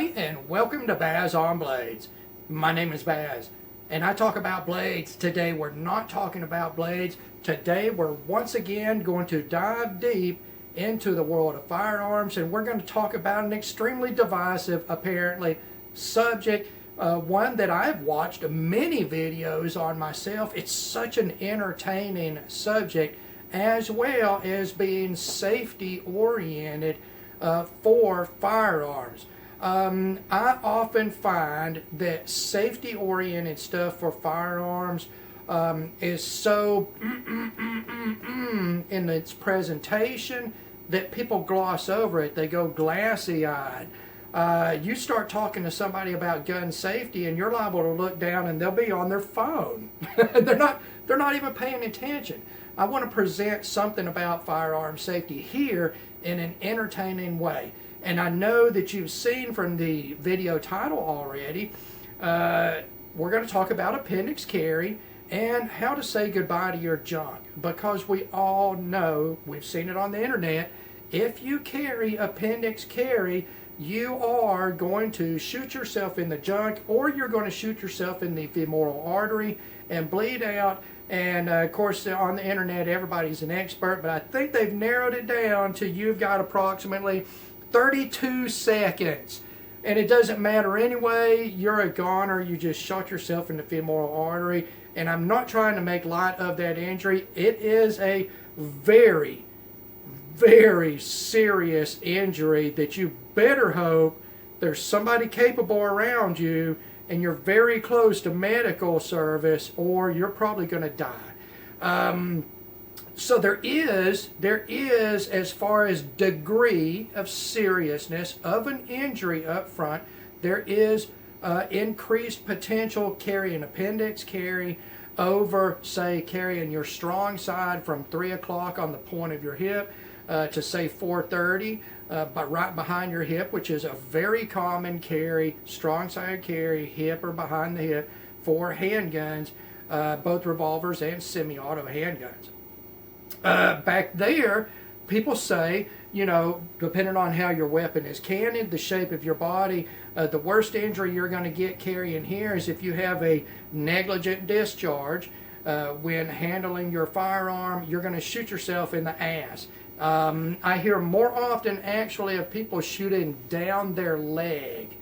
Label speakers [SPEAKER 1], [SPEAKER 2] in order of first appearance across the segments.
[SPEAKER 1] everybody, and welcome to Baz on Blades. My name is Baz, and I talk about blades. Today we're not talking about blades. Today we're once again going to dive deep into the world of firearms, and we're going to talk about an extremely divisive, apparently, subject. One that I've watched many videos on myself. It's such an entertaining subject, as well as being safety oriented for firearms. I often find that safety oriented stuff for firearms is so in its presentation that people gloss over it. They go glassy eyed. You start talking to somebody about gun safety and you're liable to look down and they'll be on their phone. they're not even paying attention. I want to present something about firearm safety here in an entertaining way. And I know that you've seen from the video title already, we're going to talk about Appendix Carry and how to say goodbye to your junk. Because we all know, we've seen it on the internet, if you carry Appendix Carry, you are going to shoot yourself in the junk, or you're going to shoot yourself in the femoral artery and bleed out. And of course, on the internet, everybody's an expert, but I think they've narrowed it down to you've got approximately 32 seconds. And it doesn't matter anyway, you're a goner, you just shot yourself in the femoral artery. And I'm not trying to make light of that injury. It is a very, very serious injury that you better hope there's somebody capable around you and you're very close to medical service, or you're probably going to die. So there is, as far as degree of seriousness of an injury up front, there is increased potential carrying appendix carry over, say, carrying your strong side from 3 o'clock on the point of your hip to, say, 4:30, but right behind your hip, which is a very common carry, strong side carry, hip or behind the hip, for handguns, both revolvers and semi-auto handguns. Back there, people say, you know, depending on how your weapon is canned, the shape of your body, the worst injury you're going to get carrying here is if you have a negligent discharge when handling your firearm. You're going to shoot yourself in the ass. I hear more often actually of people shooting down their leg.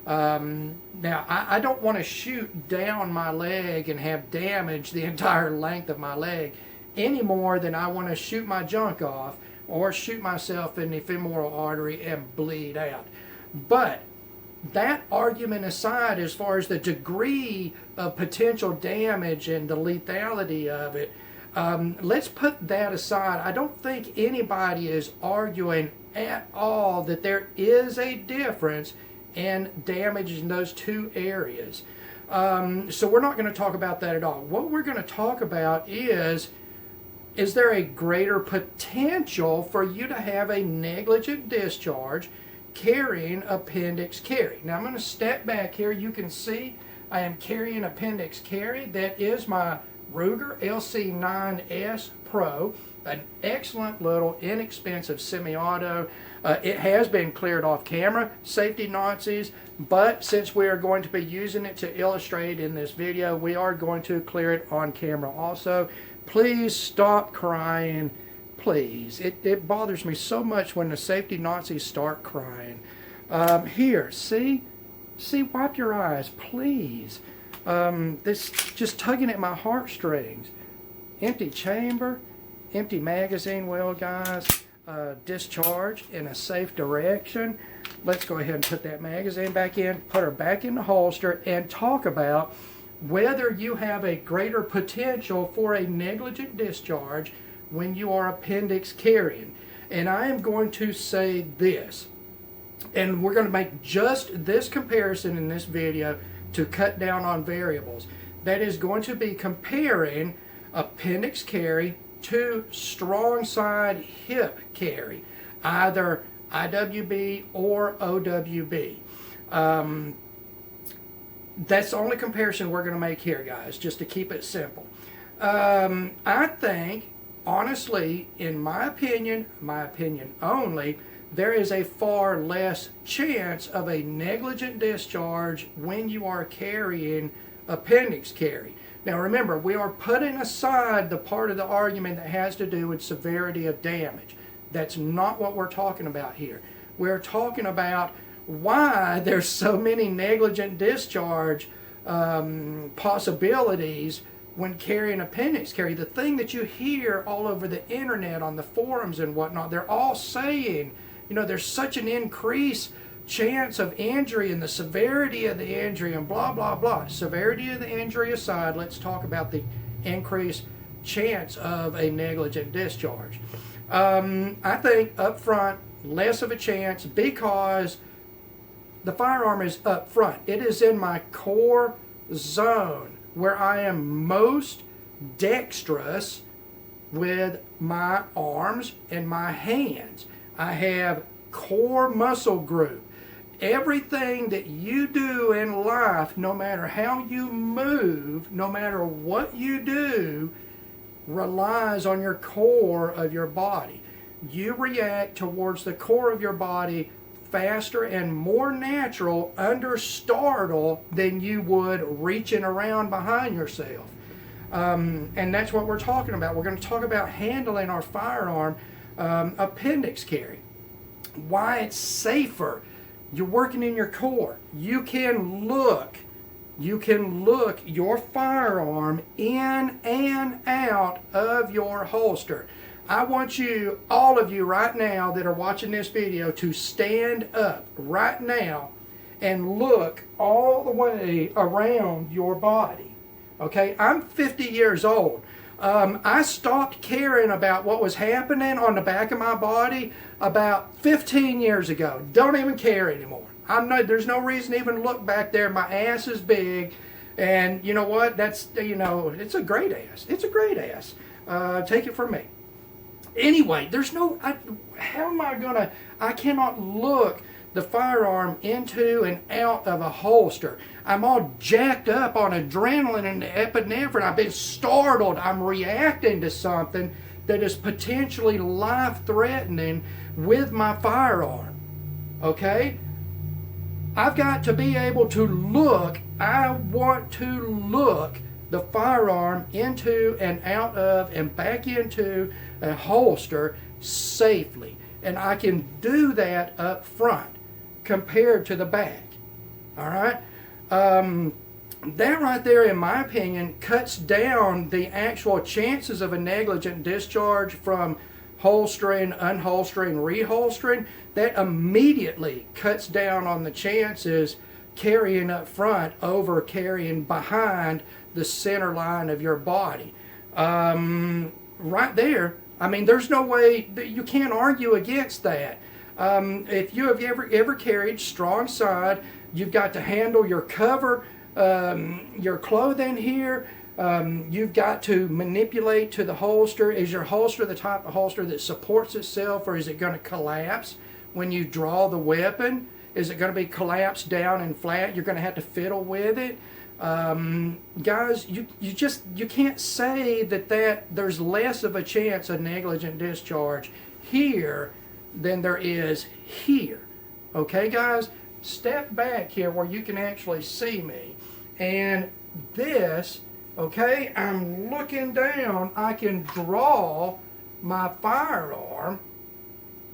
[SPEAKER 1] Now, I don't want to shoot down my leg and have damage the entire length of my leg any more than I want to shoot my junk off or shoot myself in the femoral artery and bleed out. But that argument aside, as far as the degree of potential damage and the lethality of it, let's put that aside. I don't think anybody is arguing at all that there is a difference in damage in those two areas. So we're not going to talk about that at all. What we're going to talk about is there a greater potential for you to have a negligent discharge carrying appendix carry? Now I'm going to step back here. You can see I am carrying appendix carry. That is my Ruger LC9S Pro, an excellent little inexpensive semi-auto. It has been cleared off camera, safety Nazis, but since we are going to be using it to illustrate in this video, we are going to clear it on camera also. Please stop crying, please. It bothers me so much when the safety Nazis start crying. Here, see, wipe your eyes, please. This just tugging at my heartstrings. Empty chamber, empty magazine well, guys. Discharge in a safe direction. Let's go ahead and put that magazine back in, put her back in the holster, and talk about whether you have a greater potential for a negligent discharge when you are appendix carrying. And I am going to say this, and we're going to make just this comparison in this video to cut down on variables. That is going to be comparing appendix carry to strong side hip carry, either IWB or OWB. That's the only comparison we're going to make here, guys, just to keep it simple. I think, honestly, in my opinion only, there is a far less chance of a negligent discharge when you are carrying appendix carry. Now remember, we are putting aside the part of the argument that has to do with severity of damage. That's not what we're talking about here. We're talking about why there's so many negligent discharge possibilities when carrying appendix carry. The thing that you hear all over the internet, on the forums and whatnot, they're all saying, you know, there's such an increased chance of injury and the severity of the injury and blah, blah, blah. Severity of the injury aside, let's talk about the increased chance of a negligent discharge. I think up front, less of a chance because the firearm is up front. It is in my core zone where I am most dexterous with my arms and my hands. I have core muscle group. Everything that you do in life, no matter how you move, no matter what you do, relies on your core of your body. You react towards the core of your body faster and more natural under startle than you would reaching around behind yourself. And that's what we're talking about. We're going to talk about handling our firearm appendix carry. Why it's safer. You're working in your core. You can look your firearm in and out of your holster. I want you, all of you right now that are watching this video, to stand up right now and look all the way around your body. Okay, I'm 50 years old. I stopped caring about what was happening on the back of my body about 15 years ago. Don't even care anymore. There's no reason to even look back there. My ass is big, and you know what? That's, you know, it's a great ass. It's a great ass. Take it from me. Anyway, there's no, how am I gonna, I cannot look the firearm into and out of a holster. I'm all jacked up on adrenaline and epinephrine. I've been startled. I'm reacting to something that is potentially life-threatening with my firearm. Okay? I've got to be able to look. I want to look the firearm into and out of and back into a holster safely. And I can do that up front compared to the back. All right? That right there, in my opinion, cuts down the actual chances of a negligent discharge from holstering, unholstering, reholstering. That immediately cuts down on the chances carrying up front over carrying behind the center line of your body. Right there, I mean, there's no way that you can't argue against that. If you have ever carried strong side, you've got to handle your cover, your clothing here. You've got to manipulate to the holster. Is your holster the type of holster that supports itself, or is it going to collapse when you draw the weapon? Is it going to be collapsed down and flat? You're going to have to fiddle with it. Guys, you can't say that there's less of a chance of negligent discharge here than there is here. Okay, guys? Step back here where you can actually see me. And this, okay, I'm looking down. I can draw my firearm,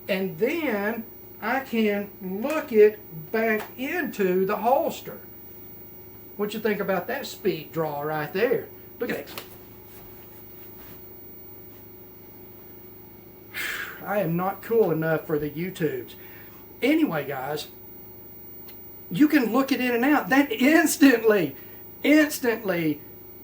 [SPEAKER 1] and then I can look it back into the holster. What you think about that speed draw right there? Look at that. I am not cool enough for the YouTubes. Anyway, guys, you can look it in and out. That instantly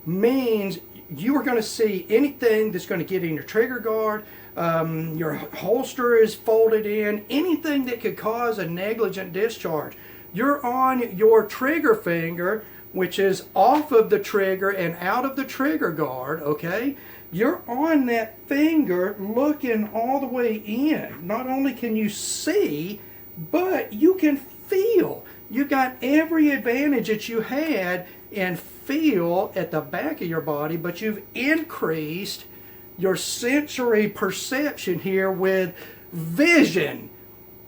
[SPEAKER 1] means you are going to see anything that's going to get in your trigger guard. Your holster is folded in. Anything that could cause a negligent discharge. You're on your trigger finger, which is off of the trigger and out of the trigger guard, okay? You're on that finger looking all the way in. Not only can you see, but you can feel. You've got every advantage that you had in feel at the back of your body, but you've increased your sensory perception here with vision.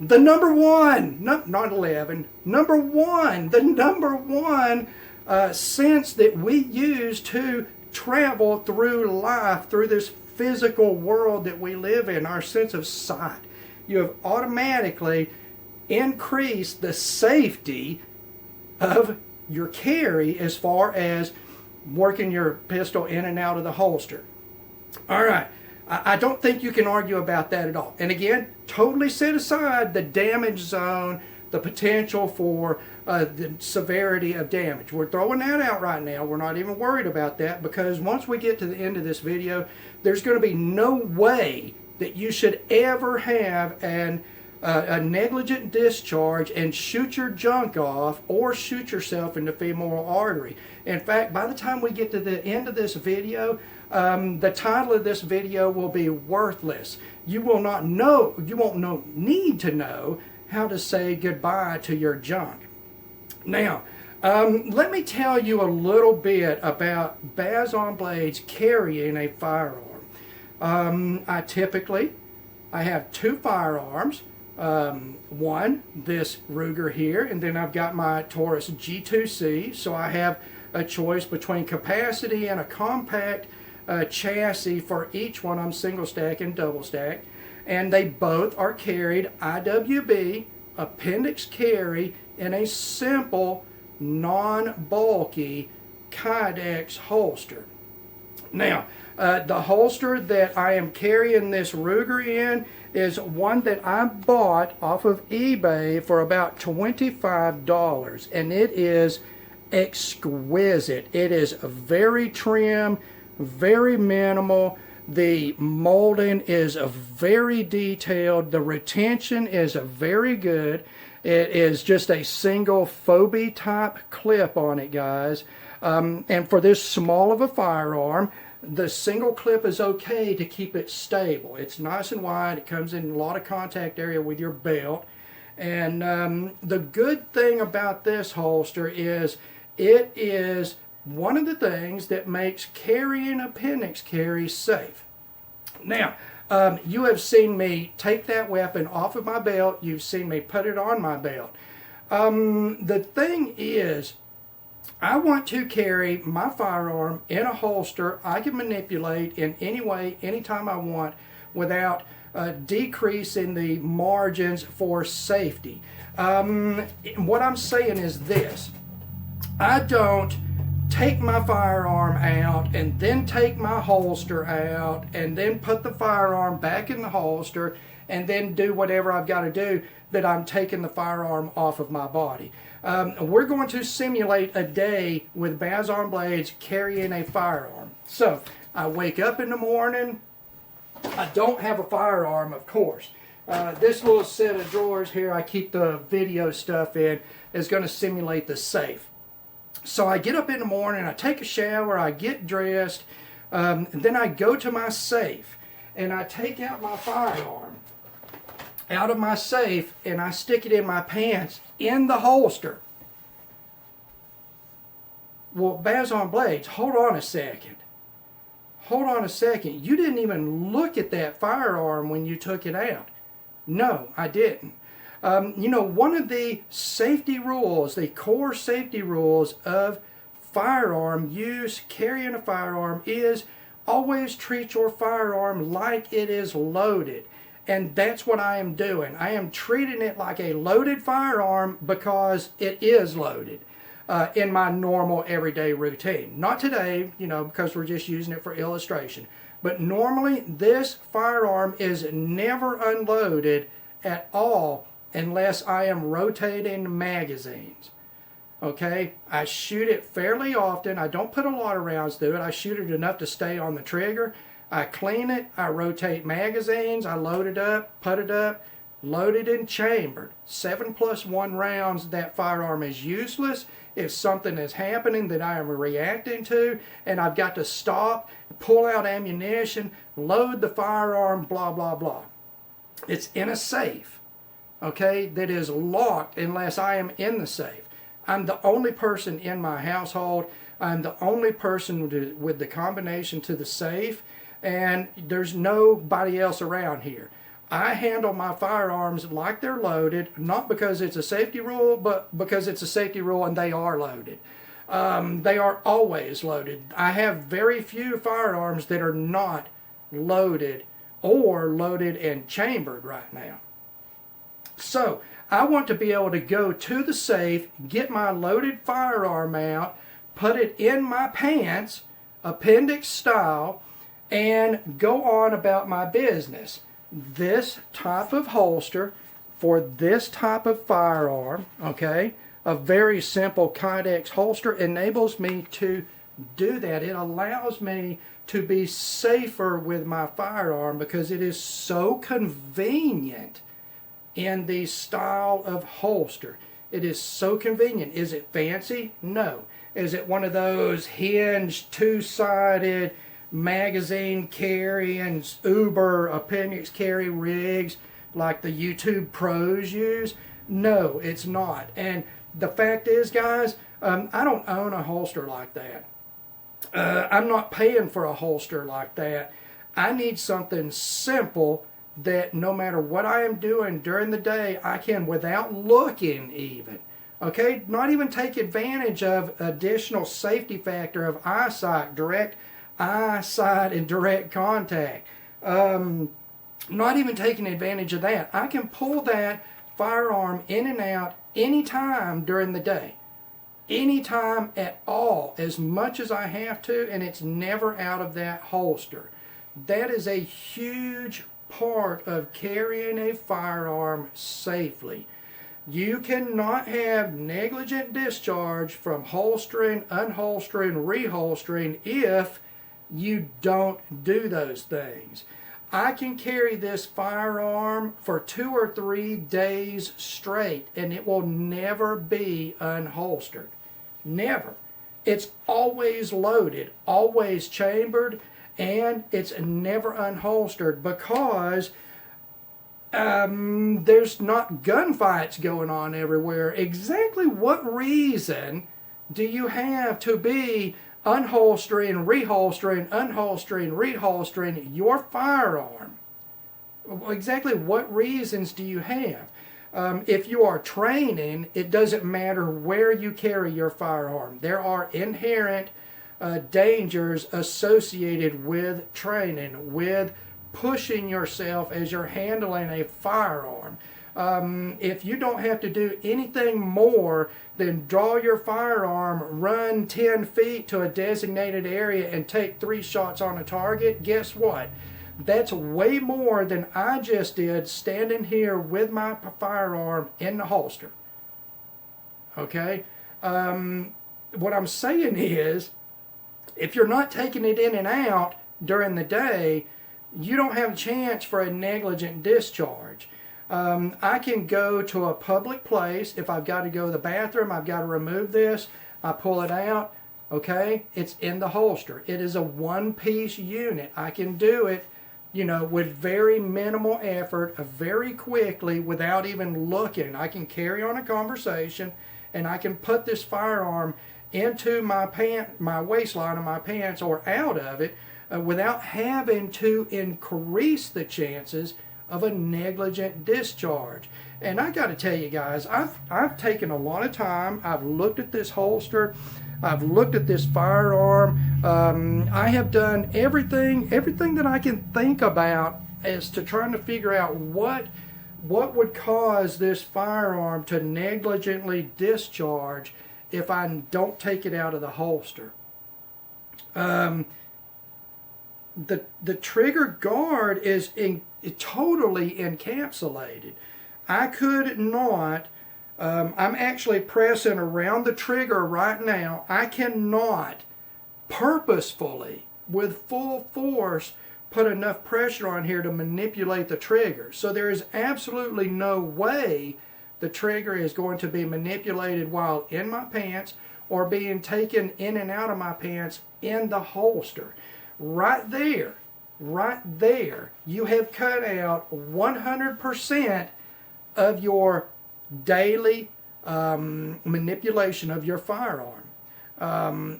[SPEAKER 1] the number one, not 11, number one, the number one sense that we use to travel through life, through this physical world that we live in, our sense of sight. You have automatically increased the safety of your carry as far as working your pistol in and out of the holster. All right. I don't think you can argue about that at all. And again, totally set aside the damage zone, the potential for the severity of damage. We're throwing that out right now. We're not even worried about that, because once we get to the end of this video, there's going to be no way that you should ever have a negligent discharge and shoot your junk off or shoot yourself in the femoral artery. In fact, by the time we get to the end of this video, the title of this video will be worthless. You won't need to know how to say goodbye to your junk. Now, let me tell you a little bit about Baz-on Blades carrying a firearm. I have two firearms. One, this Ruger here, and then I've got my Taurus G2C, so I have a choice between capacity and a compact chassis for each one. I'm single stack and double stack, and they both are carried IWB Appendix Carry in a simple, non-bulky Kydex holster. Now, the holster that I am carrying this Ruger in is one that I bought off of eBay for about $25, and it is exquisite. It is very trim, very minimal. The molding is very detailed. The retention is very good. It is just a single Phobie type clip on it, guys. And for this small of a firearm, the single clip is okay to keep it stable. It's nice and wide. It comes in a lot of contact area with your belt. And the good thing about this holster is it is one of the things that makes carrying appendix carry safe. Now, you have seen me take that weapon off of my belt. You've seen me put it on my belt. The thing is, I want to carry my firearm in a holster I can manipulate in any way, anytime I want, without decreasing the margins for safety. What I'm saying is this: I don't take my firearm out and then take my holster out and then put the firearm back in the holster and then do whatever I've got to do that I'm taking the firearm off of my body. We're going to simulate a day with Baz-on Blades carrying a firearm. So I wake up in the morning. I don't have a firearm, of course. This little set of drawers here I keep the video stuff in is going to simulate the safe. So I get up in the morning, I take a shower, I get dressed, and then I go to my safe and I take out my firearm out of my safe and I stick it in my pants in the holster. Well, Baz-on Blades, hold on a second. Hold on a second. You didn't even look at that firearm when you took it out. No, I didn't. You know, one of the safety rules, the core safety rules of firearm use, carrying a firearm, is always treat your firearm like it is loaded. And that's what I am doing. I am treating it like a loaded firearm because it is loaded in my normal everyday routine. Not today, you know, because we're just using it for illustration. But normally this firearm is never unloaded at all unless I am rotating magazines. Okay, I shoot it fairly often. I don't put a lot of rounds through it. I shoot it enough to stay on the trigger. I clean it, I rotate magazines, I load it up, put it up, loaded and chambered. 7+1 rounds, that firearm is useless if something is happening that I am reacting to and I've got to stop, pull out ammunition, load the firearm, blah, blah, blah. It's in a safe, okay, that is locked unless I am in the safe. I'm the only person in my household. I'm the only person with the combination to the safe, and there's nobody else around here. I handle my firearms like they're loaded, not because it's a safety rule, but because it's a safety rule and they are loaded. They are always loaded. I have very few firearms that are not loaded or loaded and chambered right now. So I want to be able to go to the safe, get my loaded firearm out, put it in my pants, appendix style, and go on about my business. This type of holster for this type of firearm, okay, a very simple Kydex holster enables me to do that. It allows me to be safer with my firearm because it is so convenient in the style of holster. It is so convenient. Is it fancy? No. Is it one of those hinged, two-sided magazine carry and Uber appendix carry rigs like the YouTube pros use? No, it's not. And the fact is, guys, I don't own a holster like that. I'm not paying for a holster like that. I need something simple that no matter what I am doing during the day, I can, without looking even, okay, not even take advantage of additional safety factor of eyesight, direct eyesight and direct contact. Not even taking advantage of that. I can pull that firearm in and out anytime during the day. Anytime at all, as much as I have to, and it's never out of that holster. That is a huge part of carrying a firearm safely. You cannot have negligent discharge from holstering, unholstering, reholstering if you don't do those things. I can carry this firearm for 2 or 3 days straight and it will never be unholstered. Never. It's always loaded, always chambered, and it's never unholstered because there's not gunfights going on everywhere. Exactly what reason do you have to be unholstering, reholstering, unholstering, reholstering your firearm? Exactly what reasons do you have? If you are training, it doesn't matter where you carry your firearm. There are inherent dangers associated with training, with pushing yourself as you're handling a firearm. If you don't have to do anything more than draw your firearm, run 10 feet to a designated area and take 3 shots on a target, guess what? That's way more than I just did standing here with my firearm in the holster. Okay? What I'm saying is, if you're not taking it in and out during the day, you don't have a chance for a negligent discharge. I can go to a public place. If I've got to go to the bathroom, I've got to remove this. I pull it out. Okay? It's in the holster. It is a one-piece unit. I can do it, you know, with very minimal effort, very quickly, without even looking. I can carry on a conversation, and I can put this firearm into my waistline of my pants or out of it without having to increase the chances of a negligent discharge. And I got to tell you guys, I've taken a lot of time. I've looked at this holster. I've looked at this firearm. I have done everything that I can think about as to trying to figure out what would cause this firearm to negligently discharge if I don't take it out of the holster. The trigger guard is totally encapsulated. I could not, I'm actually pressing around the trigger right now. I cannot purposefully, with full force, put enough pressure on here to manipulate the trigger. So there is absolutely no way the trigger is going to be manipulated while in my pants or being taken in and out of my pants in the holster. Right there, you have cut out 100% of your daily manipulation of your firearm.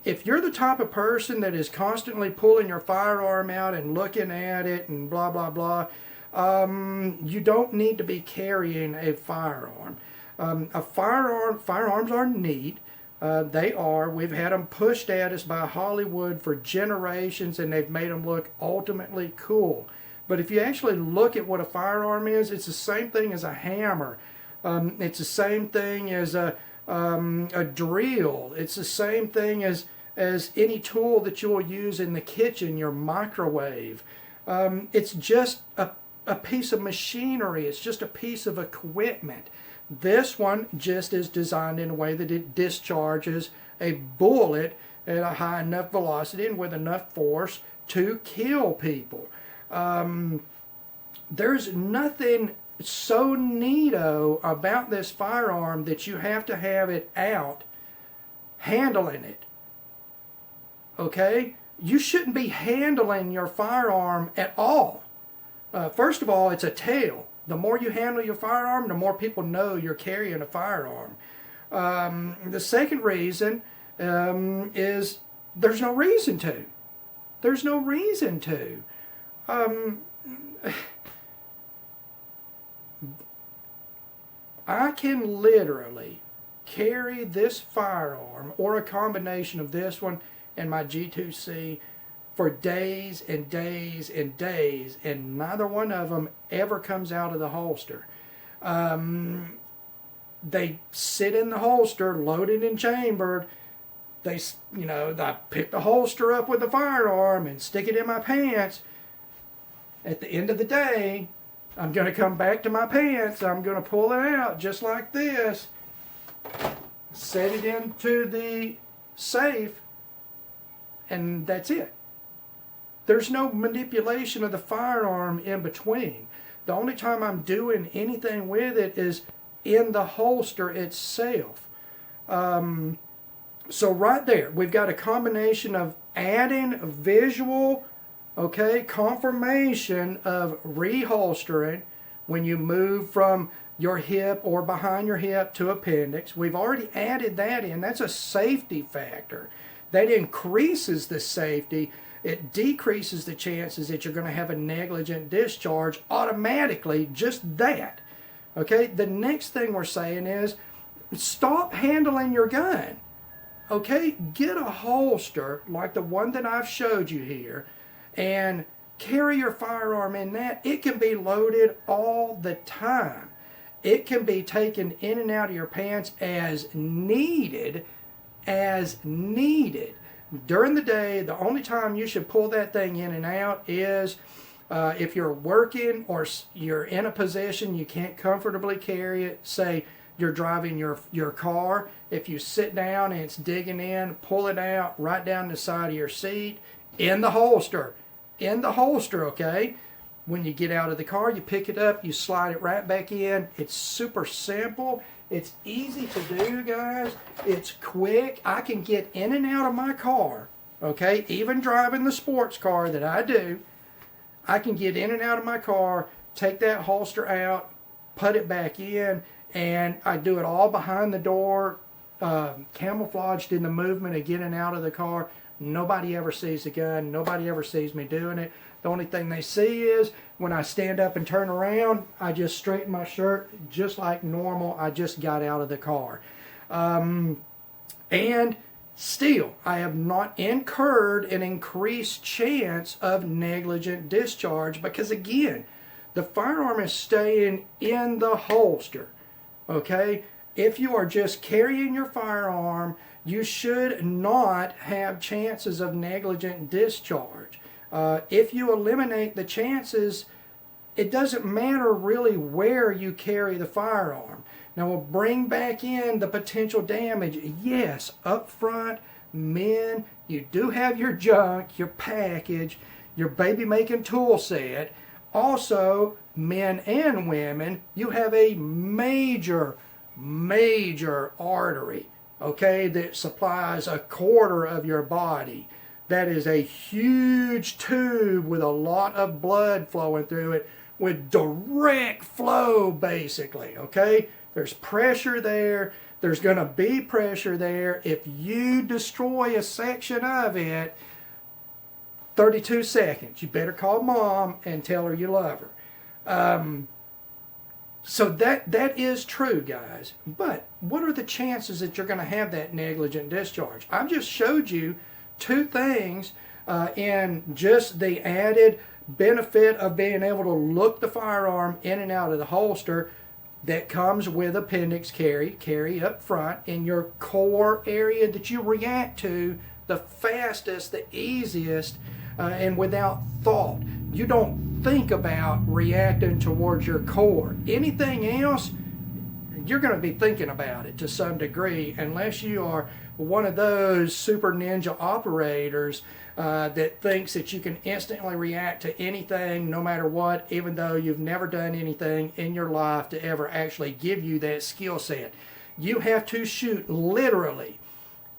[SPEAKER 1] If you're the type of person that is constantly pulling your firearm out and looking at it and blah, blah, blah, you don't need to be carrying a firearm. Firearms are neat. They are. We've had them pushed at us by Hollywood for generations, and they've made them look ultimately cool. But if you actually look at what a firearm is, it's the same thing as a hammer. It's the same thing as a drill. It's the same thing as any tool that you'll use in the kitchen, your microwave. It's just a piece of machinery. It's just a piece of equipment. This one just is designed in a way that it discharges a bullet at a high enough velocity and with enough force to kill people. There's nothing so neato about this firearm that you have to have it out handling it. Okay? You shouldn't be handling your firearm at all. First of all, it's a tale. The more you handle your firearm, the more people know you're carrying a firearm. The second reason is there's no reason to. There's no reason to. I can literally carry this firearm or a combination of this one and my G2C for days and days and days, and neither one of them ever comes out of the holster. They sit in the holster, loaded and chambered. I pick the holster up with the firearm and stick it in my pants. At the end of the day, I'm going to come back to my pants. I'm going to pull it out just like this, set it into the safe, and that's it. There's no manipulation of the firearm in between. The only time I'm doing anything with it is in the holster itself. So right there, we've got a combination of adding visual, confirmation of reholstering when you move from your hip or behind your hip to appendix. We've already added that in. That's a safety factor. That increases the safety. It decreases the chances that you're going to have a negligent discharge automatically, just that. Okay, the next thing we're saying is stop handling your gun. Okay, get a holster like the one that I've showed you here and carry your firearm in that. It can be loaded all the time. It can be taken in and out of your pants as needed. During the day, the only time you should pull that thing in and out is if you're working or you're in a position you can't comfortably carry it. Say you're driving your car. If you sit down and it's digging in, pull it out right down the side of your seat in the holster. Okay? When you get out of the car, you pick it up, you slide it right back in. It's super simple. It's easy to do, guys. It's quick. I can get in and out of my car, okay? Even driving the sports car that I do, I can get in and out of my car, take that holster out, put it back in, and I do it all behind the door, camouflaged in the movement of getting out of the car. Nobody ever sees the gun. Nobody ever sees me doing it. The only thing they see is when I stand up and turn around, I just straighten my shirt just like normal. I just got out of the car. And still, I have not incurred an increased chance of negligent discharge because, again, the firearm is staying in the holster. Okay? If you are just carrying your firearm, you should not have chances of negligent discharge. If you eliminate the chances, it doesn't matter really where you carry the firearm. Now we'll bring back in the potential damage. Yes, up front, men, you do have your junk, your package, your baby making tool set. Also, men and women, you have a major artery, okay, that supplies a quarter of your body. That is a huge tube with a lot of blood flowing through it with direct flow, basically, okay? There's pressure there. There's going to be pressure there. If you destroy a section of it, 32 seconds. You better call mom and tell her you love her. So that is true, guys. But what are the chances that you're going to have that negligent discharge? I've just showed you two things in just the added benefit of being able to look the firearm in and out of the holster that comes with appendix carry up front in your core area that you react to the fastest, the easiest, and without thought. You don't think about reacting towards your core. Anything else, you're going to be thinking about it to some degree, unless you are one of those super ninja operators that thinks that you can instantly react to anything no matter what, even though you've never done anything in your life to ever actually give you that skill set. You have to shoot literally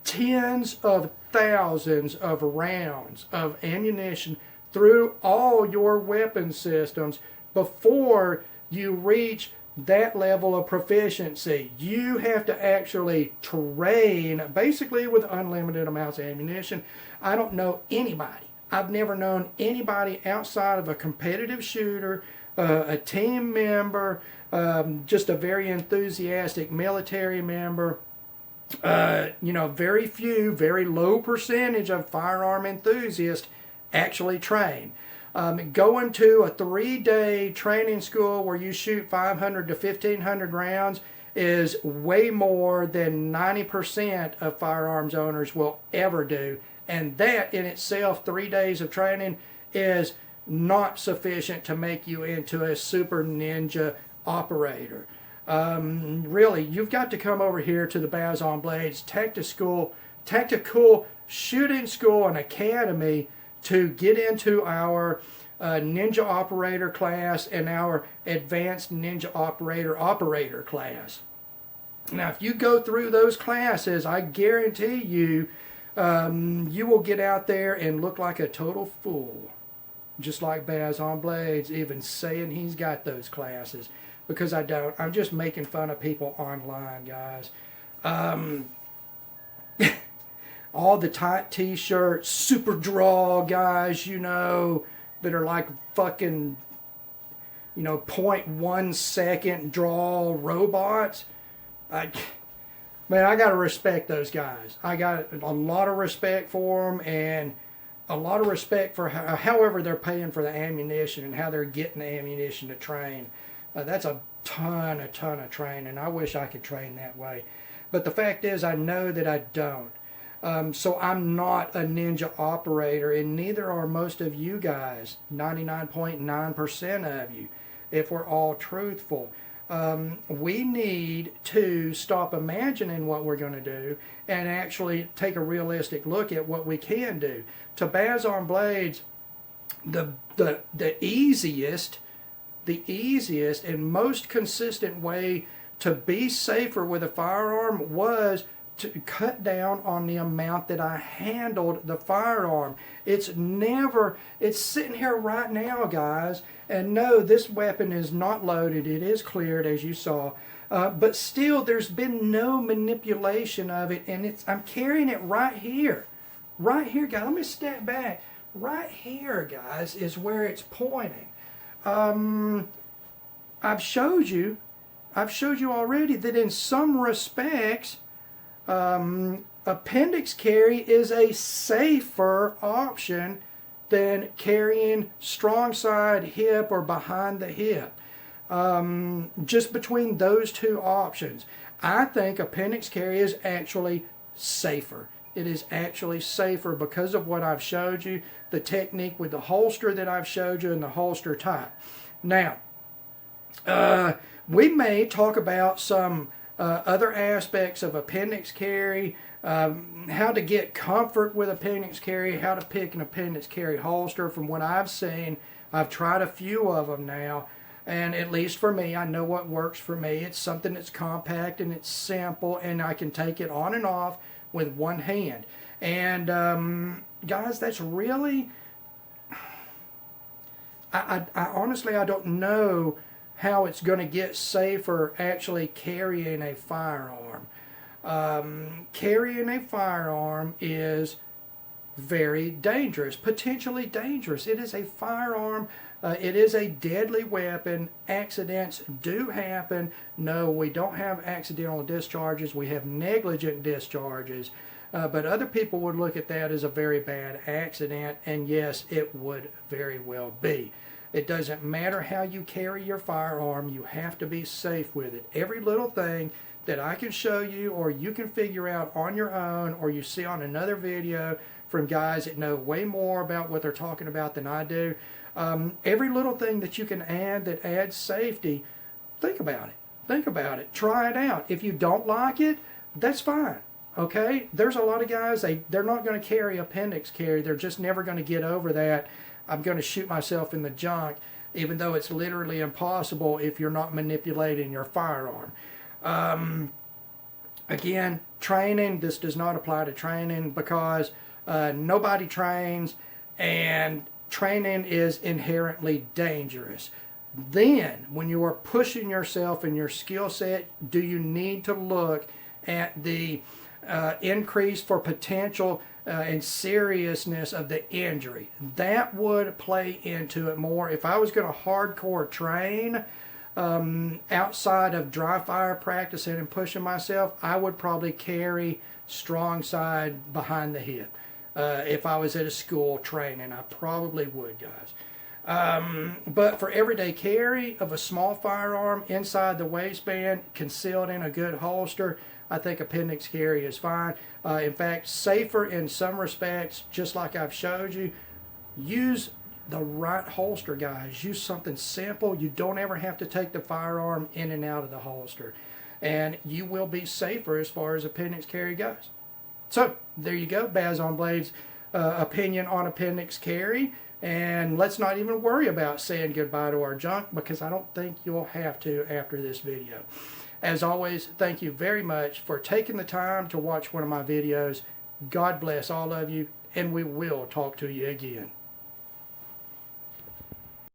[SPEAKER 1] tens of thousands of rounds of ammunition through all your weapon systems before you reach that level of proficiency. You have to actually train basically with unlimited amounts of ammunition. I don't know anybody. I've never known anybody outside of a competitive shooter, a team member, just a very enthusiastic military member. Very few, very low percentage of firearm enthusiasts actually train. Going to a 3-day training school where you shoot 500 to 1,500 rounds is way more than 90% of firearms owners will ever do. And that in itself, 3 days of training, is not sufficient to make you into a super ninja operator. Really, you've got to come over here to the Baz on Blades Tactical Shooting School and Academy to get into our Ninja Operator class and our Advanced Ninja Operator class. Now, if you go through those classes, I guarantee you, you will get out there and look like a total fool. Just like Baz on Blades even saying he's got those classes. Because I don't. I'm just making fun of people online, guys. All the tight t-shirts, super draw guys, that are like fucking, 0.1 second draw robots. I got to respect those guys. I got a lot of respect for them, and a lot of respect for however they're paying for the ammunition and how they're getting the ammunition to train. That's a ton of training. I wish I could train that way. But the fact is, I know that I don't. So I'm not a ninja operator, and neither are most of you guys, 99.9% of you, if we're all truthful. We need to stop imagining what we're going to do and actually take a realistic look at what we can do. To Baz on Blades, the easiest and most consistent way to be safer with a firearm was to cut down on the amount that I handled the firearm. It's sitting here right now, guys, and no, this weapon is not loaded. It is cleared, as you saw, but still there's been no manipulation of it, and I'm carrying it right here, guys. Let me step back. Right here, guys, is where it's pointing. I've showed you already that in some respects, appendix carry is a safer option than carrying strong side hip or behind the hip. Just between those two options, I think appendix carry is actually safer. It is actually safer because of what I've showed you, the technique with the holster that I've showed you, and the holster type. Now, we may talk about some other aspects of appendix carry, how to get comfort with appendix carry, how to pick an appendix carry holster. From what I've seen, I've tried a few of them now, and at least for me, I know what works for me. It's something that's compact and it's simple, and I can take it on and off with one hand. And guys, that's really, I honestly, I don't know how it's going to get safer actually carrying a firearm. Carrying a firearm is very dangerous, potentially dangerous. It is a firearm. It is a deadly weapon. Accidents do happen. No, we don't have accidental discharges. We have negligent discharges. But other people would look at that as a very bad accident, and yes, it would very well be. It doesn't matter how you carry your firearm, you have to be safe with it. Every little thing that I can show you or you can figure out on your own or you see on another video from guys that know way more about what they're talking about than I do, every little thing that you can add that adds safety, think about it. Think about it. Try it out. If you don't like it, that's fine. Okay? There's a lot of guys, they're not going to carry appendix carry. They're just never going to get over that. I'm going to shoot myself in the junk, even though it's literally impossible if you're not manipulating your firearm. Again, training, this does not apply to training because nobody trains, and training is inherently dangerous. Then, when you are pushing yourself and your skill set, do you need to look at the increase for potential and seriousness of the injury? That would play into it more. If I was going to hardcore train outside of dry fire practicing and pushing myself, I would probably carry strong side behind the hip. If I was at a school training, I probably would, guys. But for everyday carry of a small firearm inside the waistband, concealed in a good holster, I think appendix carry is fine. In fact, safer in some respects, just like I've showed you. Use the right holster, guys. Use something simple. You don't ever have to take the firearm in and out of the holster. And you will be safer as far as appendix carry goes. So, there you go. Baz on Blade's opinion on appendix carry. And let's not even worry about saying goodbye to our junk, because I don't think you'll have to after this video. As always, thank you very much for taking the time to watch one of my videos. God bless all of you, and we will talk to you again.